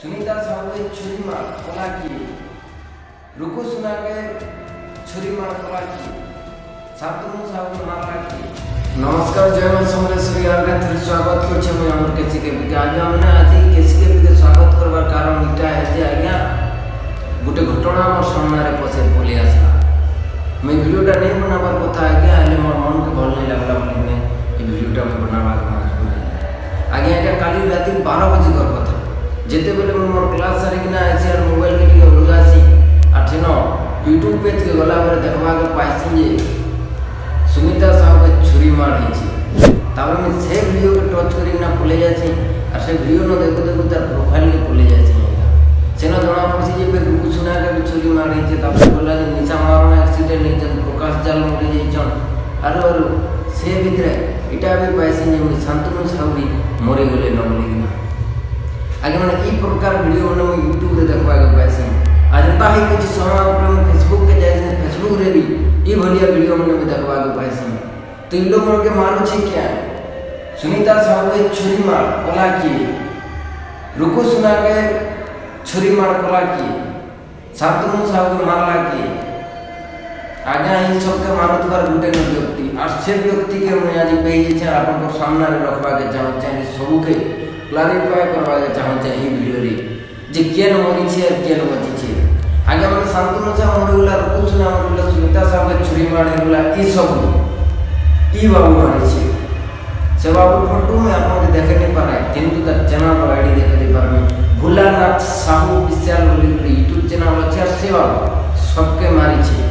सुनीता साहू के छुरी मार कला की रुको सुना के छुरी मार कला की सातुनु साहू मारला की। नमस्कार जय मां समलेश्वरी आगे थ्री स्वागत करछे मैं हमर केसी के बिके आज हमने आज केसी के बिके स्वागत करबार कारण इटा है जे आज्ञा गुटे घटना मोर सामने रे पसे बोली आसला मैं वीडियोटा नहीं बनाबार कथा आज्ञा आले मोर मन के भल नहीं लागला बोली मैं ई वीडियोटा मैं बनाबा मजबूर आज्ञा एटा काली राती 12 बजे कर कथा जेते बेले मोर क्लास सारी किना आसी और मोबाइल के टिके उगासी आठनो यूट्यूब पेज के गला पर देखबा के पाइसी जे सुनीता साहू के छुरी मार हिची तापर में से वीडियो के टच करी ना खुले जाछी और से वीडियो न देखो देखो तार प्रोफाइल के खुले जाछी सेना जणा पड़सी जे पे रुकु सुना के छुरी मार हिची तापर बोला जे निशा मारना एक्सीडेंट नहीं जन प्रकाश जाल मरे जाइछन और से भीतर इटा भी पाइसी जे शांतनु साहू मरे गेले न बोली ना आगे मैंने ई प्रकार वीडियो मैंने यूट्यूब रे देखवा के पाइसी आज ताही कुछ समय ऊपर में फेसबुक के जाए फेसबुक रे भी ई भलिया वीडियो मैंने देखवा के पाइसी तो इन लोग मन के मारो छी क्या सुनीता साहू के छुरी मार कला की रुको सुना के छुरी मार कला की सातुनु साहू के मारला की आगे इन सब के मारत बार गुटे न व्यक्ति और से व्यक्ति के मैं आज पेज छे आपन को सामने रखवा के चाहू चाहे सब के क्लारिफाई करवा के चाहू चाहे ई वीडियो रे जे केन मरी छे और केन बची छे आगे हम शांतनु से मरगुला रुको सुना मरगुला सुनीता साहू के छुरी मार गेला ई सब ई बाबू मारे छे से बाबू फोटो में आपन के देखे नहीं पारे किंतु त चैनल पर आईडी देखे दे पर में भुलानाथ साहू विशाल बोली यूट्यूब चैनल अच्छे से बाबू सबके मारी छे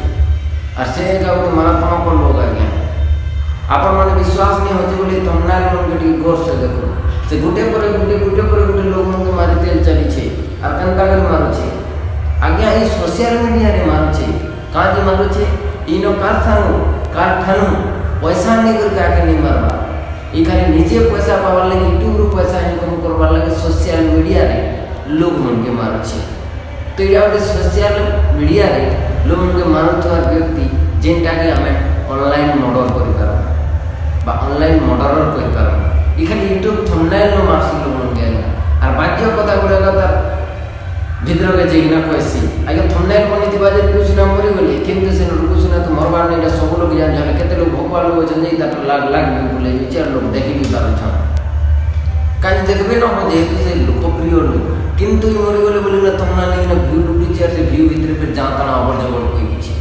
और से का मारात्मा पर लोग आ गया आपन माने विश्वास नहीं होचे बोली तमना लोग के गौर से देखो से गुटे पर गुटे लोग के मारी तेल चली छे और कंता कर मारो छे आज्ञा ई सोशल मीडिया रे मारो छे काजे मारो छे इनो कारखानु पैसा नहीं कर के नहीं मारबा ई खाली निजे पैसा पावर लगे यूट्यूब रो पैसा इनकम करबा लगे सोशल मीडिया रे लोग मन के मारो छे तो इडा सोशल मीडिया रे लोग मन के मारो तो व्यक्ति जेनटा के हमें ऑनलाइन मर्डर करि पारा बा ऑनलाइन मर्डरर करि पारा ई खाली यूट्यूब थंबनेल नो मारसी लोग मन के और बाकी कथा गुडा का भीतर के जेना पैसी आगे थंबनेल बनी दिबा जे कुछ ना मरि गेले किंतु से कुछ ना तो मरबा नहीं सब लोग जान जाले केते लोग भगवान लोग जन जाई ता लाग भी बोले विचार लोग देखि भी पारो छ काज देखबे न हो जेतु से लोकप्रिय लोग किंतु मरि गेले बोली ना थंबनेल नहीं ना व्यू लुटी चार से व्यू भीतर पे जाता ना अबर जबर कोई किछि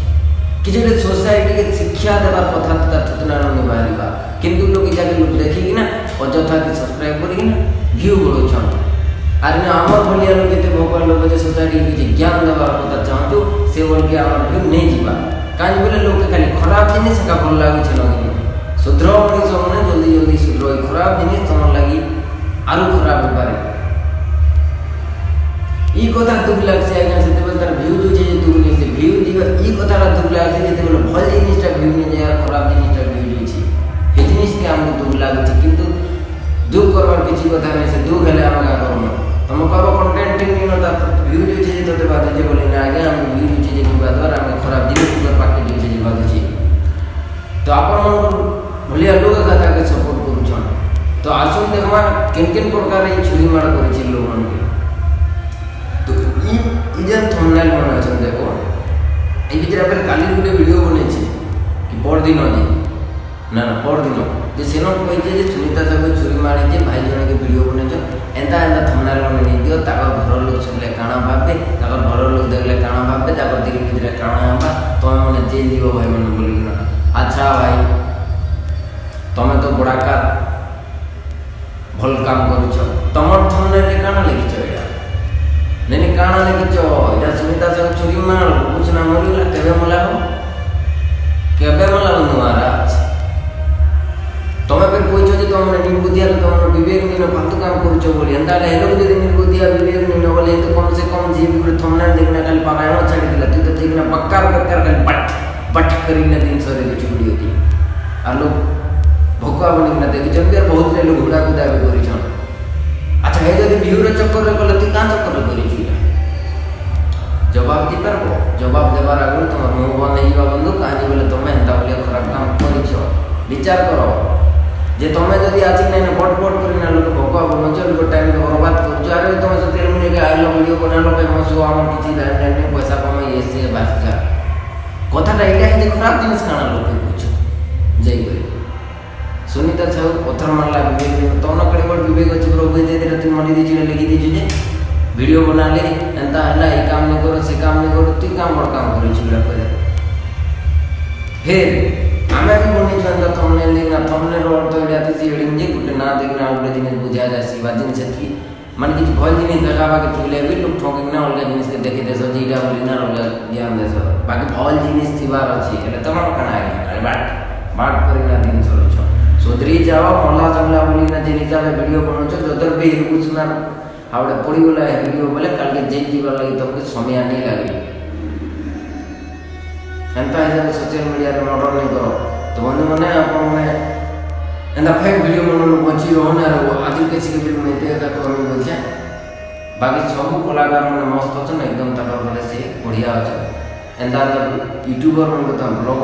किछि सोसाइटी के शिक्षा देबार कथा ता ठतना न बारिबा किंतु लोग जाके लोग देखि ना अजथा के सब्सक्राइब करी ना व्यू बड़ो छ आरे ना हमर भलिया लोग केते भगवान लोग जे सोसाइटी के ज्ञान देबार कथा चाहतो से बोल के हमर व्यू नहीं जीवा काज बोले लोग के खाली खराब जिनिस का भल लागै छ लगे सुधरो मनी सबने जल्दी जल्दी सुधरो खराब जिनिस तमन लागि आरो खराब हो पारे ई कथा दुख लागसे आज्ञा से बोल तार व्यू जो जे दुख नहीं से व्यू दिबा ई कथा दुख लागसे जे बोल भल जिनिसटा व्यू नहीं जे यार खराब जिनिसटा व्यू जे छी हे जिनिस के हम दुख लागै छ किंतु दुख करबार किछि कथा नहीं से दुख हेले हम का करम हम कबो कंटेंट नहीं न ता व्यू जो जे तोते बात जे बोले ना आज्ञा हम व्यू जे जे बात द्वारा हम खराब जिनिस पर पाके जे जे बात छी तो आपन मन भलिया लोग कथा के सपोर्ट करू छन तो आसुन देखमा किन प्रकार ई छुरी मार करै छी लोग मन के तो ई इजन थंबनेल बना छ देखो ए भीतर पर काली गुटे वीडियो बने छी कि पर दिन जी ना पर दिन जे सेनो कोइ जे सुनीता साहू छुरी मारे जे भाई जने के वीडियो बने छ एंता थंबनेल बने नहीं दियो ताकर घर लोग सुनले काना भाबे ताकर घर लोग देखले काना भाबे ताकर दिल भीतर काना आबा तो मने जे जीव भाई मन बोली ना अच्छा भाई तमे तो बड़ा का भल काम करू छ तमर थंबनेल रे काना लिखि छ एटा नहीं काना लिखि छ एटा सुनीता साहू छुरी मार कुछ ना मरिला केबे मला नुआरा तमे फिर कोइ जे तमने निर्बुद्धिया तमने विवेक नहीं फालतू काम करू छ बोली एंता हेलो जे निर्बुद्धिया विवेक नहीं बोले तो कम से कम जी भी थंबनेल देखना खाली पागायनो छाड़ी दिला तू तो देखना बक्कार खाली बट करी ना दिन सरे के वीडियो थी और लोग भोका बनी ना देखि जब यार बहुत लोग घुड़ा कुदा भी करी छन अच्छा हे जदी व्यू रे चक्कर रे गले तू का चक्कर रे करी छी जवाब दी परबो जवाब देबार आगु तमर मुंह बंद नहीं बा बंधु कहानी बोले तमे एंता बोले खराब काम करी छ विचार करो जे तमे जदी आछि नै बट करी ना लोग भोका बनो चल को टाइम बर्बाद कर जारे तमे सते मुने के आइलो वीडियो बनालो फेमस हो आम किसी लाइन में पैसा कमाई ये से बात का कथाटा एटा कि खराब जिनिस काना लोके पूछ जय करे सुनीता छाऊ पत्थर मारला विवेक तो न कड़े बड़ विवेक अछि प्रभु दे दे तुम मनी दे लिखि दे जे वीडियो बना ले एंता हला ए काम नहीं करो से काम नहीं करो तू काम बड़ काम करै छी करे फिर आमे भी बनी छंदा थंबनेल लेना थंबनेल और तो एटा थी हेडिंग जे गुटे ना देखना गुटे जिनिस बुझा जा सी बात जिनिस की मन कि भल जिनिस देखाबा के तुले भी लोग ठोके ना अलग जिनिस के देखे देसो जीटा बोली ना अलग ज्ञान देसो बाकी भल जिनिस थिबार अछि एले तमाम कना अरे बाट करिना दिन चलो छ सोदरी जाओ मला जंगला बोली ना जे हिसाब वीडियो बनो छ जदर भी कुछ ना आवडे पड़ी गला वीडियो बोले काल के जेल जीवा लगी तो समय नहीं लागे एंता है सोशल मीडिया रे मर्डर नहीं करो तो बंधु माने अपन माने एंता फेक वीडियो मन बची रहने रो आज किसी के फिल्म में ते तो हम बोल छे बाकी सब कलाकार मन मस्त छ एकदम तकर भले से बढ़िया छ एंता यूट्यूबर मन तो ब्लॉग